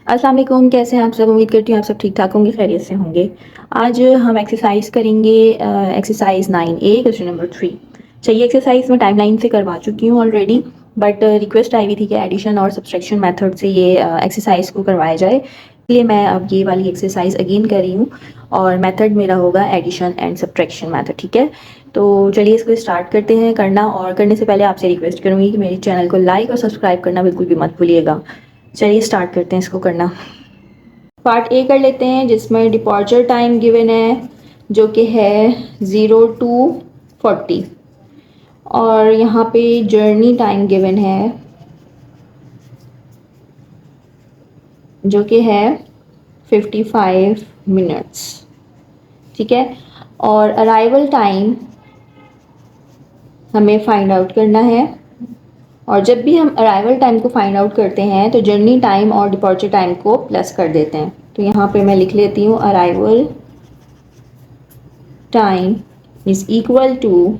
अस्सलाम वालेकुम, कैसे हैं आप सब। उम्मीद करती हूँ आप सब ठीक ठाक होंगे, खैरियत से होंगे। आज हम एक्सरसाइज करेंगे, एक्सरसाइज 9A क्वेश्चन नंबर 3। चाहिए एक्सरसाइज मैं टाइमलाइन से करवा चुकी हूँ ऑलरेडी, बट रिक्वेस्ट आई हुई थी कि एडिशन और सब्सट्रैक्शन मेथड से ये एक्सरसाइज को करवाया जाए, इसलिए मैं अब ये वाली एक्सरसाइज अगेन कर रही हूँ। और मेथड मेरा होगा एडिशन एंड सब्सट्रैक्शन मेथड, ठीक है। तो चलिए इसको स्टार्ट करते हैं करना। और करने से पहले आपसे रिक्वेस्ट करूँगी कि मेरे चैनल को लाइक और सब्सक्राइब करना बिल्कुल भी मत भूलिएगा। चलिए स्टार्ट करते हैं इसको करना। पार्ट ए कर लेते हैं, जिसमें डिपॉर्चर टाइम गिवन है जो कि है 0 to 40, और यहाँ पे जर्नी टाइम गिवन है जो कि है 55 मिनट्स, ठीक है। और अराइवल टाइम हमें फाइंड आउट करना है। और जब भी हम अराइवल टाइम को फाइंड आउट करते हैं तो जर्नी टाइम और डिपॉर्चर टाइम को प्लस कर देते हैं। तो यहाँ पे मैं लिख लेती हूँ arrival time is equal to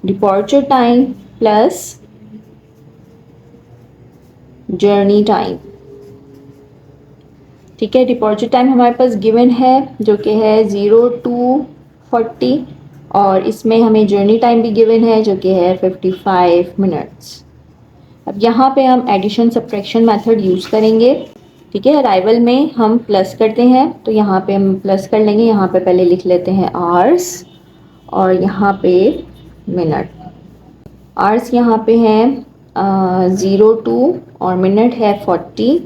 departure time plus journey time, ठीक है। डिपॉर्चर टाइम हमारे पास गिवन है जो कि है 0 to 40, और इसमें हमें जर्नी टाइम भी गिवन है जो कि है 55 मिनट्स। अब यहाँ पे हम एडिशन सब्ट्रैक्शन मेथड यूज़ करेंगे, ठीक है। अराइवल में हम प्लस करते हैं, तो यहाँ पे हम प्लस कर लेंगे। यहाँ पे पहले लिख लेते हैं आवर्स और यहाँ पे मिनट। आवर्स यहाँ पे हैं 0 to, और मिनट है 40,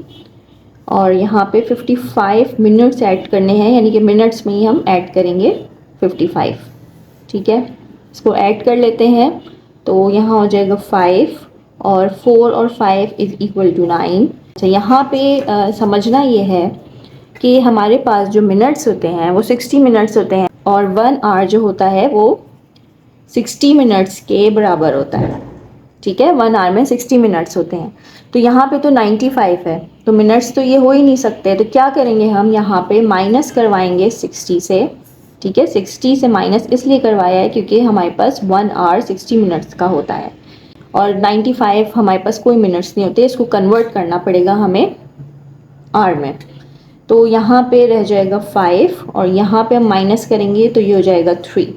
और यहाँ पे 55 मिनट्स ऐड करने हैं, यानी कि मिनट्स में ही हम ऐड करेंगे 55, ठीक है। इसको ऐड कर लेते हैं, तो यहाँ हो जाएगा 5, और 4 और 5 इज इक्वल टू 9। अच्छा, यहाँ पे समझना ये है कि हमारे पास जो मिनट्स होते हैं वो 60 मिनट्स होते हैं, और 1 आवर जो होता है वो 60 मिनट्स के बराबर होता है, ठीक है। 1 आवर में 60 मिनट्स होते हैं। तो यहाँ पे तो 95 है, तो मिनट्स तो ये हो ही नहीं सकते। तो क्या करेंगे, हम यहाँ पे माइनस करवाएंगे 60 से, ठीक है। 60 से माइनस इसलिए करवाया है क्योंकि हमारे पास 1 आवर 60 मिनट्स का होता है, और 95 हमारे पास कोई मिनट्स नहीं होते। इसको कन्वर्ट करना पड़ेगा हमें आवर में। तो यहाँ पे रह जाएगा 5, और यहाँ पे हम माइनस करेंगे तो ये हो जाएगा 3।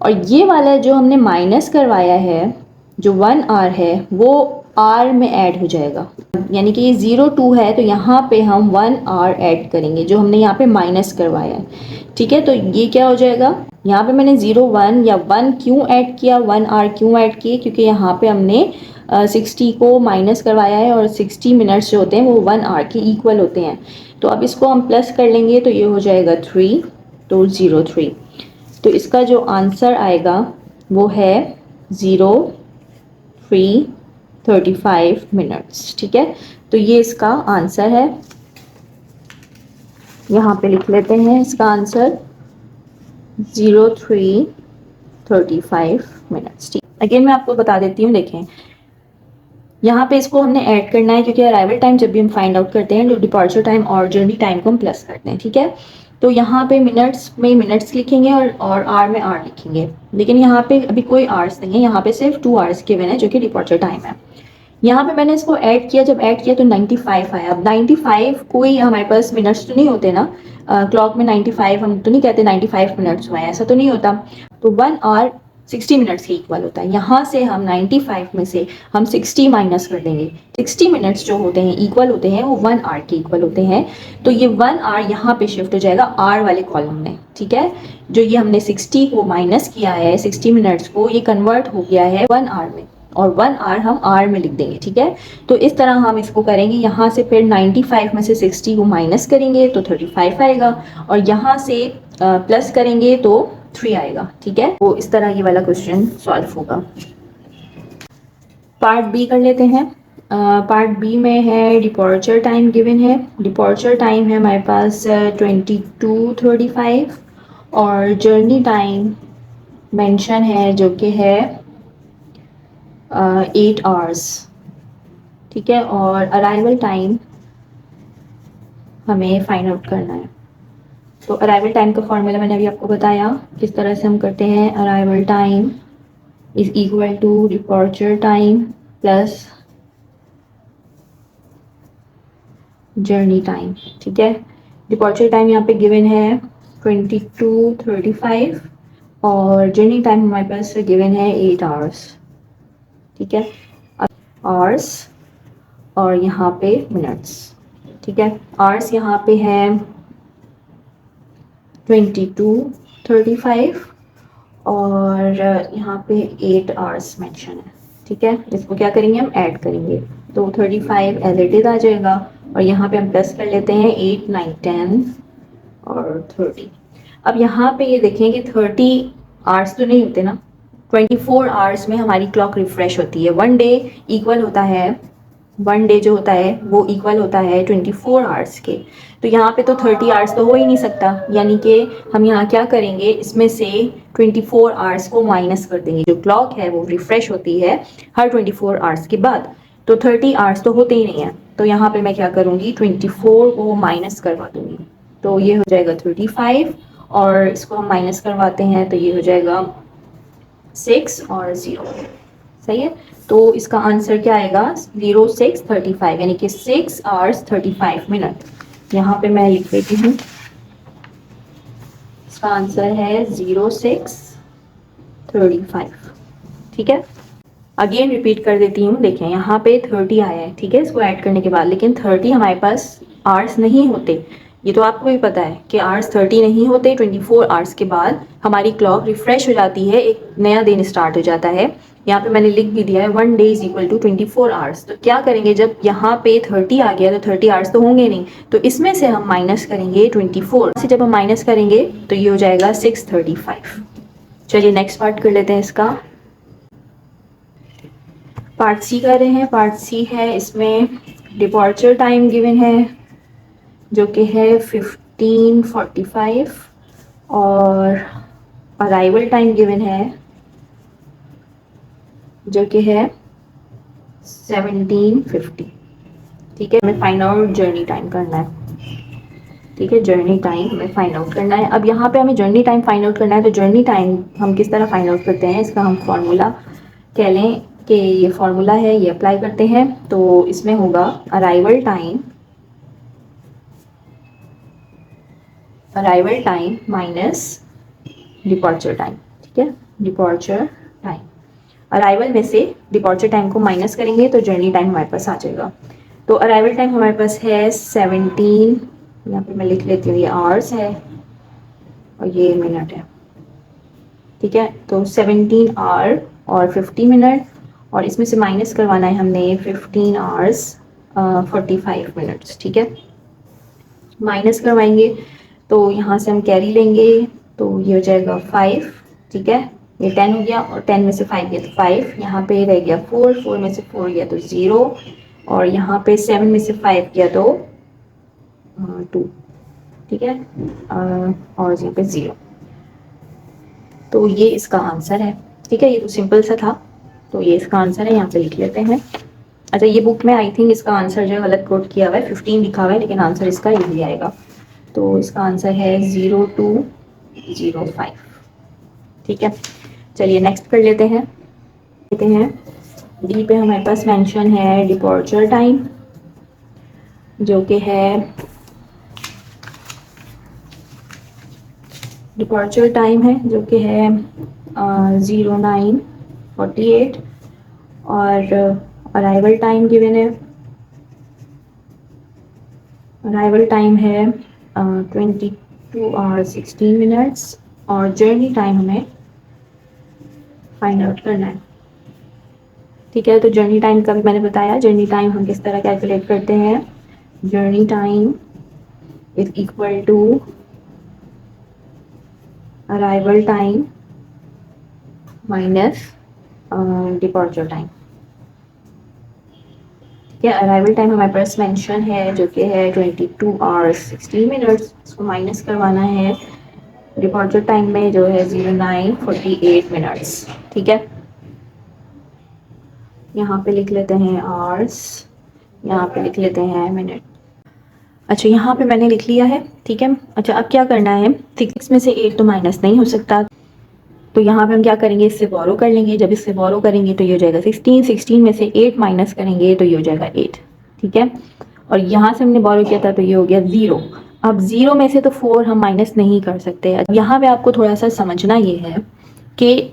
और ये वाला जो हमने माइनस करवाया है, जो 1 आवर है, वो आर में ऐड हो जाएगा, यानी कि ये 0 to है, तो यहाँ पे हम 1 आवर ऐड करेंगे जो हमने यहाँ पे माइनस करवाया है, ठीक है। तो ये क्या हो जाएगा, यहाँ पे मैंने 0 1 या 1 क्यों ऐड किया, 1 आवर क्यों ऐड किए, क्योंकि यहाँ पे हमने 60 को माइनस करवाया है, और 60 मिनट्स जो होते हैं वो 1 आवर के इक्वल होते हैं। तो अब इसको हम प्लस कर लेंगे तो ये हो जाएगा 3, तो 03। तो इसका जो आंसर आएगा वो है 0 3 35 मिनट्स, ठीक है। तो ये इसका आंसर है, यहाँ पे लिख लेते हैं इसका आंसर 0 3 35 मिनट्स, ठीक। अगेन मैं आपको बता देती हूँ, देखें यहाँ पे इसको हमने ऐड करना है, क्योंकि अराइवल टाइम जब भी हम फाइंड आउट करते हैं तो डिपार्चर टाइम और जर्नी टाइम को हम प्लस करते हैं, ठीक है। तो यहाँ पे मिनट्स में मिनट्स लिखेंगे और आर में आर लिखेंगे, लेकिन यहाँ पे अभी कोई आवर्स नहीं है, यहाँ पे सिर्फ 2 आवर्स गिवन है जो कि डिपार्चर टाइम है। यहाँ पे मैंने इसको ऐड किया, जब ऐड किया तो 95 आया। अब 95 कोई हमारे पास मिनट्स तो नहीं होते ना, क्लॉक में 95 हम तो नहीं कहते 95 मिनट्स हुए हैं, ऐसा तो नहीं होता। तो 1 आवर 60 मिनट्स के इक्वल होता है। यहाँ से हम 95 में से हम 60 माइनस कर देंगे। 60 मिनट्स जो होते हैं इक्वल होते हैं वो 1 आवर के इक्वल होते हैं। तो ये 1 आवर यहाँ पे शिफ्ट हो जाएगा आर वाले कॉलम में, ठीक है। जो ये हमने 60 को माइनस किया है, 60 मिनट्स को, ये कन्वर्ट हो गया है 1 आवर में, और 1 आवर हम आर में लिख देंगे, ठीक है। तो इस तरह हम इसको करेंगे। यहाँ से फिर 95 में से 60 को माइनस करेंगे तो 35 आएगा, और यहाँ से प्लस करेंगे तो 3 आएगा, ठीक है। तो इस तरह ये वाला क्वेश्चन सॉल्व होगा। पार्ट बी कर लेते हैं। पार्ट बी में है डिपॉर्चर टाइम गिवन है। डिपॉर्चर टाइम है हमारे पास 22:35, और जर्नी टाइम मेंशन है जो कि है 8 आवर्स, ठीक है। और अराइवल टाइम हमें फाइंड आउट करना है। तो अराइवल टाइम का फॉर्मूला मैंने अभी आपको बताया किस तरह से हम करते हैं। Arrival time is equal to departure time plus journey time, ठीक है। डिपॉर्चर टाइम यहाँ पे गिवन है 22:35 और जर्नी टाइम हमारे पास गिवन है 8 आवर्स, ठीक है। आवर्स और यहाँ पे मिनट्स, ठीक है। आवर्स यहाँ पे है 22:35 और यहाँ पे 8 आवर्स मेंशन है, ठीक है। इसको क्या करेंगे, हम ऐड करेंगे तो 35 एज इट इज आ जाएगा और यहाँ पे हम प्लस कर लेते हैं 8, 9, 10 और 30। अब यहाँ पे ये देखें कि 30 आवर्स तो नहीं होते ना, 24 आवर्स में हमारी क्लॉक रिफ्रेश होती है। वन डे इक्वल होता है, वन डे जो होता है वो इक्वल होता है 24 आवर्स के। तो यहाँ पे तो 30 आवर्स तो हो ही नहीं सकता, यानी कि हम यहाँ क्या करेंगे, इसमें से 24 आवर्स को माइनस कर देंगे। जो क्लॉक है वो रिफ्रेश होती है हर 24 आवर्स के बाद, तो 30 आवर्स तो होते ही नहीं है। तो यहाँ पे मैं क्या करूँगी, 24 को माइनस करवा दूँगी, तो ये हो जाएगा 35 और इसको हम माइनस करवाते हैं तो ये हो जाएगा 6 और 0, सही है। तो इसका आंसर क्या आएगा, 06:35, यानी कि 6 आवर्स 35 मिनट। यहाँ पे मैं लिख देती हूँ, इसका आंसर है 06:35, ठीक है। अगेन रिपीट कर देती हूँ, देखें यहाँ पे 30 आया है, ठीक है, इसको ऐड करने के बाद, लेकिन 30 हमारे पास आवर्स नहीं होते। ये तो आपको भी पता है कि आवर्स 30 नहीं होते। 24 आवर्स के बाद हमारी क्लॉक रिफ्रेश हो जाती है, एक नया दिन स्टार्ट हो जाता है। यहाँ पे मैंने लिख भी दिया है 1 day is equal to 24 hours. तो क्या करेंगे, जब यहाँ पे 30 आ गया तो 30 आवर्स तो होंगे नहीं, तो इसमें से हम माइनस करेंगे 24 से। जब हम माइनस करेंगे तो ये हो जाएगा 6:35। चलिए नेक्स्ट पार्ट कर लेते हैं इसका। पार्ट सी कर रहे हैं। पार्ट सी है, इसमें डिपॉर्चर टाइम गिवन है जो कि है 15:45 और अराइवल टाइम गिवन है जो कि है 17:50, ठीक है। हमें फाइंड आउट जर्नी टाइम करना है, ठीक है, जर्नी टाइम हमें फाइंड आउट करना है। अब यहाँ पे हमें जर्नी टाइम फाइंड आउट करना है, तो जर्नी टाइम हम किस तरह फाइंड आउट करते हैं, इसका हम फॉर्मूला कह लें कि ये फॉर्मूला है, ये अप्लाई करते हैं। तो इसमें होगा arrival time minus departure time, ठीक है। डिपॉर्चर टाइम, अराइवल में से डिपॉर्चर टाइम को माइनस करेंगे तो जर्नी टाइम हमारे पास आ जाएगा। तो अराइवल टाइम हमारे पास है 17, यहाँ पे मैं लिख लेती हूँ, ये आवर्स है और ये मिनट है, ठीक है। तो 17 आवर और 50 मिनट, और इसमें से माइनस करवाना है हमने 15 आवर्स 45 मिनट्स, ठीक है। माइनस करवाएंगे तो यहाँ से हम कैरी लेंगे तो ये हो जाएगा 5, ठीक है। ये 10 हो गया और 10 में से 5 गया तो 5, यहाँ पे रह गया 4, 4 में से 4 गया तो 0 और यहाँ पे 7 में से 5 गया तो 2, ठीक है, और यहाँ पे 0। तो ये इसका आंसर है, ठीक है। ये तो सिंपल सा था, तो ये इसका आंसर है, यहाँ पे लिख लेते हैं। अच्छा, ये बुक में आई थिंक इसका आंसर जो है गलत कोट किया हुआ है, 15 लिखा हुआ है, लेकिन आंसर इसका यही आएगा। तो इसका आंसर है 02:05, ठीक है। चलिए नेक्स्ट कर लेते हैं। डी पे हमारे पास मेंशन है डिपॉर्चर टाइम जो कि है डिपॉर्चर टाइम है जो कि है 09:48 और अराइवल टाइम गिवन है, अराइवल टाइम है 22 और 16 मिनट्स और जर्नी टाइम हमें फाइंड आउट करना है, ठीक है। तो जर्नी टाइम का भी मैंने बताया, जर्नी टाइम हम किस तरह कैलकुलेट करते हैं। Journey time is equal to arrival time minus departure time, ठीक है। अराइवल टाइम हमारे पास मेंशन है जो कि है 22 और 16 मिनट्स, इसको माइनस करवाना है डिपॉर्चर टाइम में जो है 09:48 मिनट्स, ठीक है। यहाँ पे लिख लेते हैं आवर्स, यहाँ पे लिख लेते हैं मिनट। अच्छा, यहाँ पे मैंने लिख लिया है, ठीक है। अच्छा, अब क्या करना है, 6 में से 8 तो माइनस नहीं हो सकता, तो यहाँ पे हम क्या करेंगे, इससे बोरो कर लेंगे। जब इससे बोरो करेंगे तो ये हो जाएगा 16, 16 में से 8 माइनस करेंगे तो ये हो जाएगा 8, ठीक है। और यहाँ से हमने बोरो किया था तो ये हो गया 0। अब 0 में से तो 4 हम माइनस नहीं कर सकते। अब यहाँ पे आपको थोड़ा सा समझना ये है कि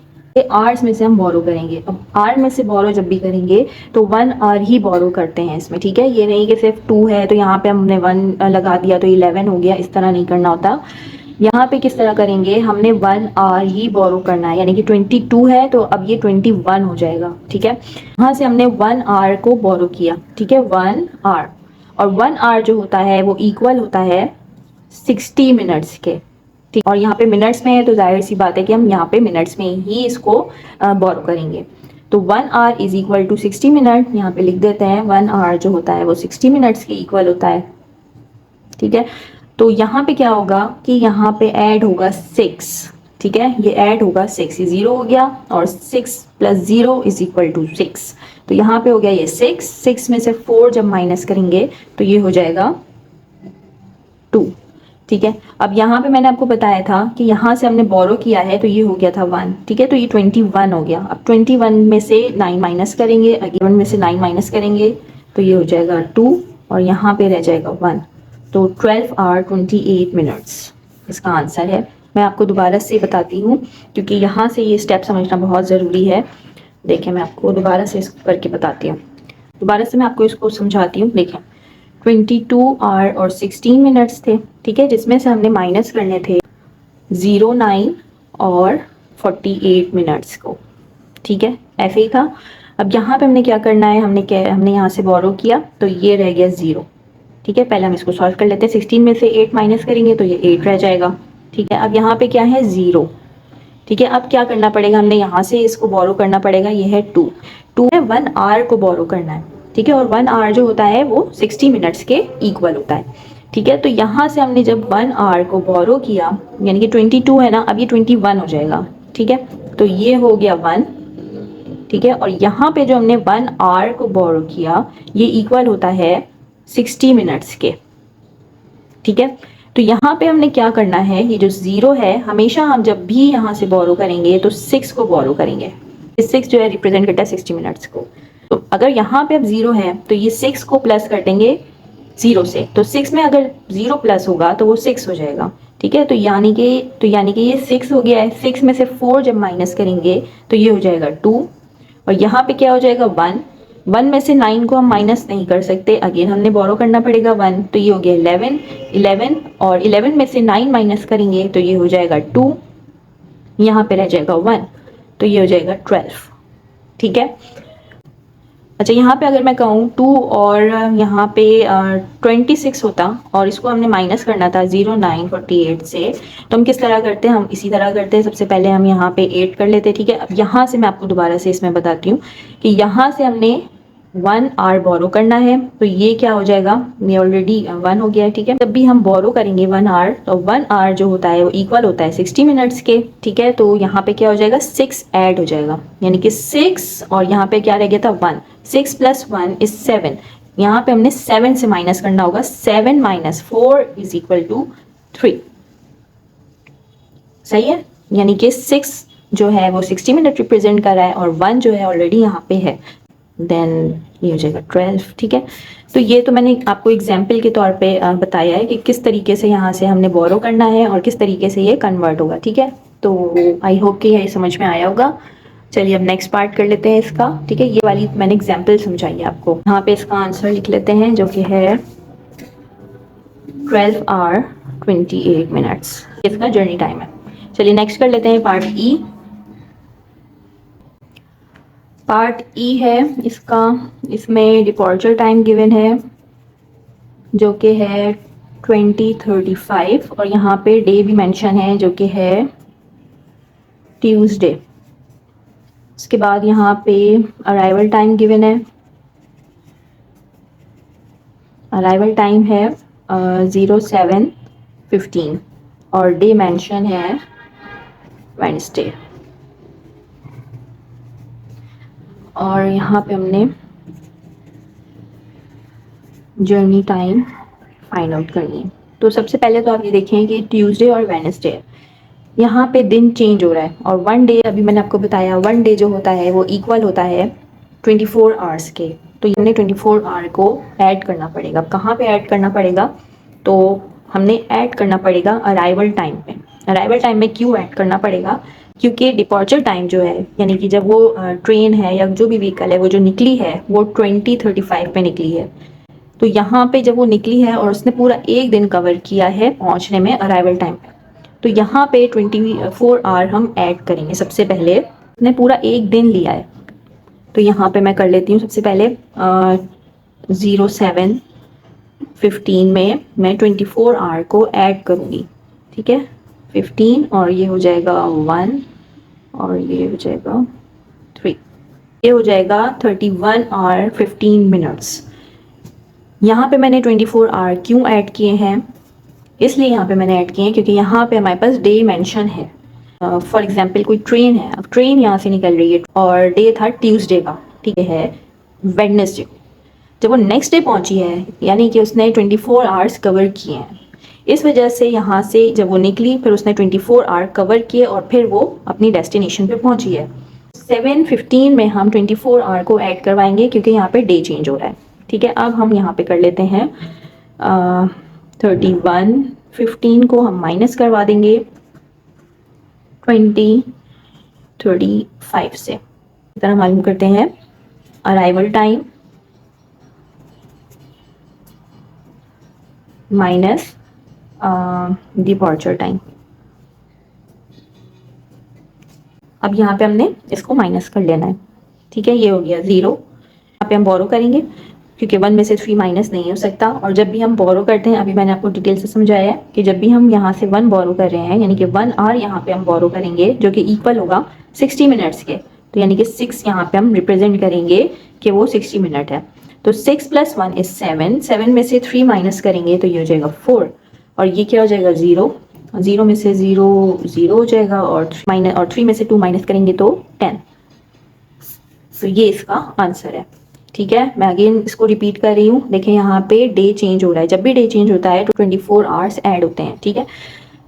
आर्स में से हम बोरो करेंगे। अब आर में से बोरो जब भी करेंगे तो 1 आर ही बोरो करते हैं इसमें, ठीक है। ये नहीं कि सिर्फ 2 है तो यहाँ पे हमने 1 लगा दिया तो 11 हो गया, इस तरह नहीं करना होता। यहाँ पे किस तरह करेंगे, हमने 1 आर ही बोरो करना है, यानी कि 22 है तो अब ये 21 हो जाएगा, ठीक है। यहाँ से हमने 1 आर को बोरो किया, ठीक है, 1 आर। और 1 आर जो होता है वो इक्वल होता है 60 मिनट्स के, ठीक। और यहाँ पे मिनट्स में है तो जाहिर सी बात है कि हम यहाँ पे मिनट्स में ही इसको बोरो करेंगे। तो 1 hour is equal to 60 minute, यहाँ पे लिख देते हैं 1 आर जो होता है वो 60 मिनट्स के इक्वल होता है, ठीक है। तो यहाँ पे क्या होगा कि यहाँ पे ऐड होगा 6, ठीक है, ये ऐड होगा 6, ये 0 हो गया और 6 + 0 इज इक्वल टू 6। तो यहाँ पे हो गया ये 6 में से 4 जब माइनस करेंगे तो ये हो जाएगा 2, ठीक है। अब यहाँ पे मैंने आपको बताया था कि यहाँ से हमने बोरो किया है तो ये हो गया था 1, ठीक है, तो ये 21 हो गया। अब 21 में से 9 माइनस करेंगे, 11 में से 9 माइनस करेंगे तो ये हो जाएगा 2 और यहाँ पे रह जाएगा 1। तो 12 आवर 28 मिनट्स इसका आंसर है। मैं आपको दोबारा से बताती हूँ क्योंकि यहाँ से ये स्टेप समझना बहुत ज़रूरी है। देखें मैं आपको दोबारा से इसको करके बताती हूँ, दोबारा से मैं आपको इसको समझाती हूँ। देखें 22 आवर और 16 मिनट्स थे, ठीक है, जिसमें से हमने माइनस करने थे 0, 9 और 48 मिनट्स को, ठीक है, ऐसे ही था। अब यहाँ पे हमने क्या करना है, हमने यहाँ से बोरो किया तो ये रह गया 0, ठीक है। पहले हम इसको सॉल्व कर लेते हैं, 16 में से 8 माइनस करेंगे तो ये 8 रह जाएगा, ठीक है। अब यहाँ पे क्या है 0, ठीक है। अब क्या करना पड़ेगा, हमने यहाँ से इसको बोरो करना पड़ेगा, ये है 2 है, 1 आवर को बोरो करना है, ठीक है। और 1 आवर जो होता है वो 60 मिनट्स के इक्वल होता है, ठीक है। तो यहाँ से हमने जब 1 आवर को बोरो किया यानी कि 22 है ना, अब ये 21 हो जाएगा, ठीक है। तो ये हो गया 1, ठीक है। और यहाँ पे जो हमने 1 आवर को बोरो किया ये इक्वल होता है 60 मिनट्स के, ठीक है। तो यहाँ पे हमने क्या करना है, ये जो 0 है हमेशा हम जब भी यहाँ से बोरो करेंगे तो 6 को बोरो करेंगे। 6 जो है रिप्रेजेंट करता है 60 मिनट्स को। तो अगर यहाँ पे अब 0 है तो ये 6 को प्लस कर देंगे 0 से, तो 6 में अगर 0 प्लस होगा तो वो 6 हो जाएगा, ठीक है। तो यानी कि ये 6 हो गया है। 6 में से 4 जब माइनस करेंगे तो ये हो जाएगा 2 और यहाँ पे क्या हो जाएगा 1 में से 9 को हम माइनस नहीं कर सकते, अगेन हमने बोरो करना पड़ेगा 1, तो ये हो गया 11 और 11 में से 9 माइनस करेंगे तो ये हो जाएगा 2, यहाँ पे रह जाएगा 1, तो ये हो जाएगा 12, ठीक है। अच्छा यहाँ पे अगर मैं कहूँ 2 और यहाँ पे 26 होता और इसको हमने माइनस करना था 0, 9, 48 से, तो हम किस तरह करते हैं, हम इसी तरह करते हैं। सबसे पहले हम यहाँ पे 8 कर लेते हैं, ठीक है। अब यहाँ से मैं आपको दोबारा से इसमें बताती हूँ कि यहाँ से हमने 1 आवर बोरो करना है तो ये क्या हो जाएगा, ये ऑलरेडी 1 हो गया है, ठीक है। जब भी हम बोरो करेंगे 1 आवर तो 1 आवर जो होता है वो इक्वल होता है 60 मिनट्स के, ठीक है। तो यहाँ पे क्या हो जाएगा 6 ऐड हो जाएगा, यानी कि 6 और यहाँ पे क्या रह गया था 1, 6 + 1 इज 7। यहाँ पे हमने 7 से माइनस करना होगा, 7 - 4 इज इक्वल टू 3, सही है। यानी कि 6 जो है वो 60 मिनट रिप्रेजेंट कर रहा है और 1 जो है ऑलरेडी यहाँ पे है, देन ये हो जाएगा 12, ठीक है। तो ये तो मैंने आपको एग्जाम्पल के तौर पे बताया है कि किस तरीके से यहाँ से हमने बोरो करना है और किस तरीके से ये कन्वर्ट होगा, ठीक है। तो आई होप कि ये समझ में आया होगा। चलिए अब नेक्स्ट पार्ट कर लेते हैं इसका, ठीक है। ये वाली मैंने एग्जाम्पल समझाई है आपको, यहाँ पे इसका आंसर लिख लेते हैं जो कि है 12 आवर 28 मिनट्स इसका जर्नी टाइम है। चलिए नेक्स्ट कर लेते हैं पार्ट ई। पार्ट ई है इसका, इसमें डिपॉर्चर टाइम गिवन है जो कि है 20:35 और यहाँ पे डे भी मेंशन है जो कि है ट्यूसडे। उसके बाद यहाँ पे अराइवल टाइम गिवन है, अराइवल टाइम है 07:15 और डे मेंशन है वेडनेसडे। और यहाँ पे हमने जर्नी टाइम फाइंड आउट करनी है। तो सबसे पहले तो आप ये देखें कि ट्यूसडे और वेडनेसडे यहाँ पे दिन चेंज हो रहा है और 1 डे, अभी मैंने आपको बताया 1 डे जो होता है वो इक्वल होता है 24 आवर्स के, तो हमने 24 आवर को ऐड करना पड़ेगा। कहाँ पे ऐड करना पड़ेगा? तो हमने ऐड करना पड़ेगा अराइवल टाइम पे। अराइवल टाइम में क्यों ऐड करना पड़ेगा? क्योंकि डिपॉर्चर टाइम जो है, यानी कि जब वो ट्रेन है या जो भी व्हीकल है वो जो निकली है वो 20:35 पे निकली है। तो यहाँ पे जब वो निकली है और उसने पूरा एक दिन कवर किया है पहुँचने में अराइवल टाइम पे, तो यहाँ पे 24 आवर हम ऐड करेंगे। सबसे पहले उसने पूरा एक दिन लिया है, तो यहाँ पे मैं कर लेती हूँ सबसे पहले 07:15 में मैं 24 आवर को ऐड करूँगी। ठीक है, 15 और ये हो जाएगा 1 और ये हो जाएगा 3, ये हो जाएगा 31 आवर 15 मिनट्स। यहाँ पे मैंने 24 आवर क्यों ऐड किए हैं? इसलिए यहाँ पे मैंने ऐड किए हैं क्योंकि यहाँ पे हमारे पास डे मेंशन है। फॉर एग्जांपल कोई ट्रेन है, अब ट्रेन यहाँ से निकल रही है और डे था ट्यूसडे का, ठीक है, वेडनेसडे। जब वो नेक्स्ट डे पहुँची है, यानी कि उसने 24 आवर्स कवर किए हैं। इस वजह से यहाँ से जब वो निकली फिर उसने 24 आवर कवर किए और फिर वो अपनी डेस्टिनेशन पे पहुँची है। 7:15 में हम 24 आवर को ऐड करवाएंगे क्योंकि यहाँ पे डे चेंज हो रहा है। ठीक है, अब हम यहाँ पे कर लेते हैं 31:15 को हम माइनस करवा देंगे 20:35 से। इस तरह मालूम करते हैं arrival time minus departure time. अब यहाँ पे हमने इसको माइनस कर लेना है। ठीक है, ये हो गया 0। यहाँ पे हम बोरो करेंगे क्योंकि 1 में से 3 माइनस नहीं हो सकता। और जब भी हम बोरो करते हैं, अभी मैंने आपको डिटेल से समझाया है कि जब भी हम यहाँ से 1 बोरो कर रहे हैं, यानी कि 1 आवर यहाँ पे हम बोरो करेंगे जो कि इक्वल होगा 60 मिनट्स के। तो यानी कि 6 यहाँ पे हम रिप्रेजेंट करेंगे कि वो 60 मिनट है। तो 6 + 1 = 7। 7 में से 3 माइनस करेंगे तो ये हो जाएगा 4 और ये क्या हो जाएगा 0। 0 में से 0 0 हो जाएगा और 3 में से 2 माइनस करेंगे तो 10। तो ये इसका आंसर है। ठीक है, मैं अगेन इसको रिपीट कर रही हूँ। देखें यहाँ पे डे चेंज हो रहा है, जब भी डे चेंज होता है तो 24 आवर्स ऐड होते हैं। ठीक है,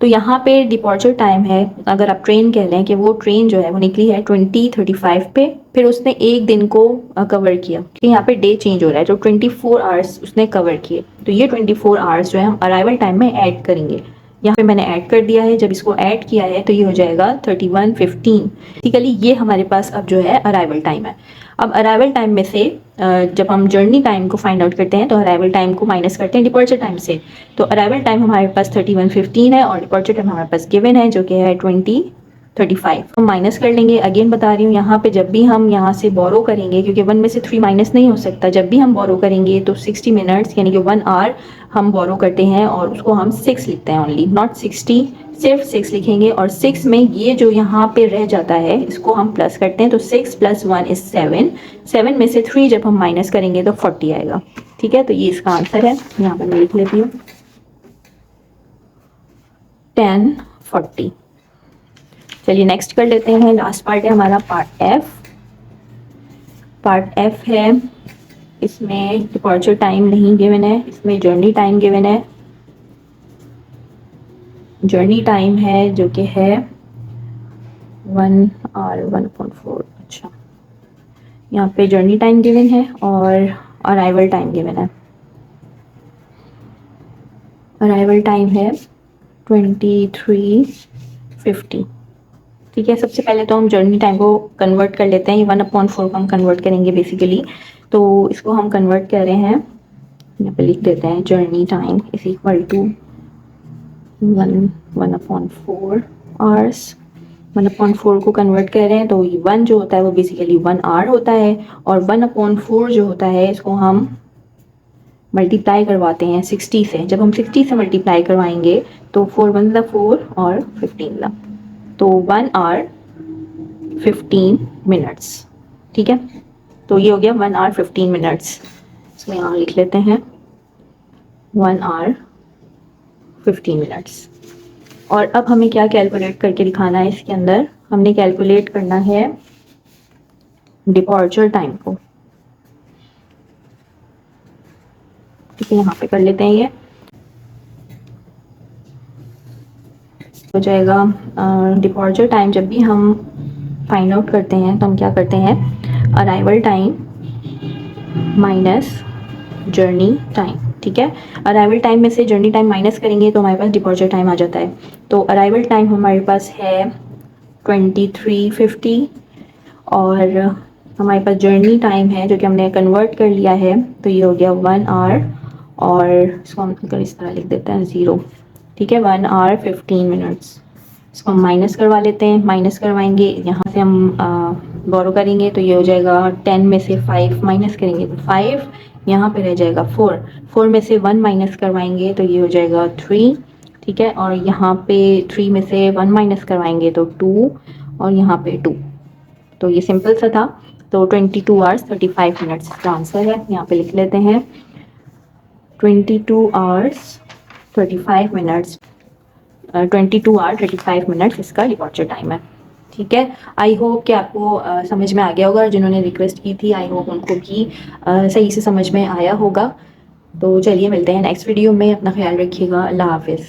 तो यहाँ पे डिपॉर्चर टाइम है, अगर आप ट्रेन कह लें कि वो ट्रेन जो है वो निकली है 20:35 पे, फिर उसने एक दिन को कवर किया क्योंकि यहाँ पे डे चेंज हो रहा है, तो 24 आवर्स उसने कवर किए। तो ये 24 आवर्स जो है हम अराइवल टाइम में ऐड करेंगे। यहाँ पे मैंने ऐड कर दिया है। जब इसको ऐड किया है तो ये हो जाएगा 31:15। बेसिकली ये हमारे पास अब जो है अराइवल टाइम है। अब अराइवल टाइम में से जब हम जर्नी टाइम को फाइंड आउट करते हैं तो अराइवल टाइम को माइनस करते हैं डिपॉर्चर टाइम से। तो अराइवल टाइम हमारे पास 31:15 है और डिपॉर्चर टाइम हमारे पास गिवन है जो कि है 20:35। हम माइनस कर लेंगे। अगेन बता रही हूँ, यहाँ पे जब भी हम यहाँ से बोरो करेंगे, क्योंकि 1 में से 3 माइनस नहीं हो सकता, जब भी हम बोरो करेंगे तो 60 मिनट्स यानी कि 1 आवर हम बोरो करते हैं और उसको हम 6 लिखते हैं, ओनली नॉट 60, सिर्फ 6 लिखेंगे। और 6 में ये जो यहाँ पे रह जाता है इसको हम प्लस करते हैं, तो 6 + 1 = 7। 7 में से 3 जब हम माइनस करेंगे तो 40 आएगा। ठीक है, तो ये इसका आंसर है। यहाँ पर मैं लिख लेती हूँ 10:40। चलिए नेक्स्ट कर लेते हैं। लास्ट पार्ट है हमारा पार्ट एफ। पार्ट एफ है, इसमें डिपॉर्चर टाइम नहीं गिवन है, इसमें जर्नी टाइम गिवन है। जर्नी टाइम है जो कि है 1 और 1.4। अच्छा, यहाँ पे जर्नी टाइम गिवन है और अराइवल टाइम गिवन है। अराइवल टाइम है 23:50। ठीक है, सबसे पहले तो हम जर्नी टाइम को कन्वर्ट कर लेते हैं। ये 1/4 को हम कन्वर्ट करेंगे बेसिकली, तो इसको हम कन्वर्ट कर रहे हैं। यहाँ पे लिख देते हैं जर्नी टाइम = 1/4 आवर्स। 1/4 को कन्वर्ट कर रहे हैं तो 1 जो होता है वो बेसिकली 1 आवर होता है और 1/4 जो होता है इसको हम मल्टीप्लाई करवाते हैं 60 से। जब हम 60 से मल्टीप्लाई करवाएंगे तो 4 × 1 = 4 और 15 तो 1 आवर 15 मिनट्स। ठीक है, तो ये हो गया 1 आवर 15 मिनट्स। इसमें यहाँ लिख लेते हैं 1 आवर 15 मिनट्स। और अब हमें क्या कैलकुलेट करके दिखाना है इसके अंदर? हमने कैलकुलेट करना है डिपॉर्चर टाइम को। ठीक है, यहाँ पे कर लेते हैं। ये हो जाएगा डिपॉर्चर टाइम। जब भी हम फाइंड आउट करते हैं तो हम क्या करते हैं, arrival time minus journey time, ठीक है। अराइवल टाइम में से जर्नी टाइम माइनस करेंगे तो हमारे पास डिपॉर्चर टाइम आ जाता है। तो अराइवल टाइम हमारे पास है 23:50 और हमारे पास जर्नी टाइम है जो कि हमने कन्वर्ट कर लिया है, तो ये हो गया 1 आवर और इसको हम अगर इस तरह लिख देते हैं 0, ठीक है, 1 आवर 15 मिनट्स। इसको हम माइनस करवा लेते हैं, माइनस करवाएंगे यहाँ से हम बोरो करेंगे तो ये हो जाएगा 10 में से 5 माइनस करेंगे तो 5, यहाँ पे रह जाएगा 4, 4 में से 1 माइनस करवाएंगे तो ये हो जाएगा 3, ठीक है, और यहाँ पे 3 में से 1 माइनस करवाएंगे तो 2 और यहाँ पे 2। तो ये सिंपल सा था। तो 22 आवर्स 35 मिनट्स का आंसर है, यहाँ पे लिख लेते हैं 22 आवर्स 35 मिनट्स, 22 आवर 35 मिनट्स इसका डिपॉर्चर टाइम है, ठीक है। आई होप कि आपको समझ में आ गया होगा, जिन्होंने रिक्वेस्ट की थी आई होप उनको भी सही से समझ में आया होगा। तो चलिए मिलते हैं नेक्स्ट वीडियो में, अपना ख्याल रखिएगा, अल्लाह हाफिज़।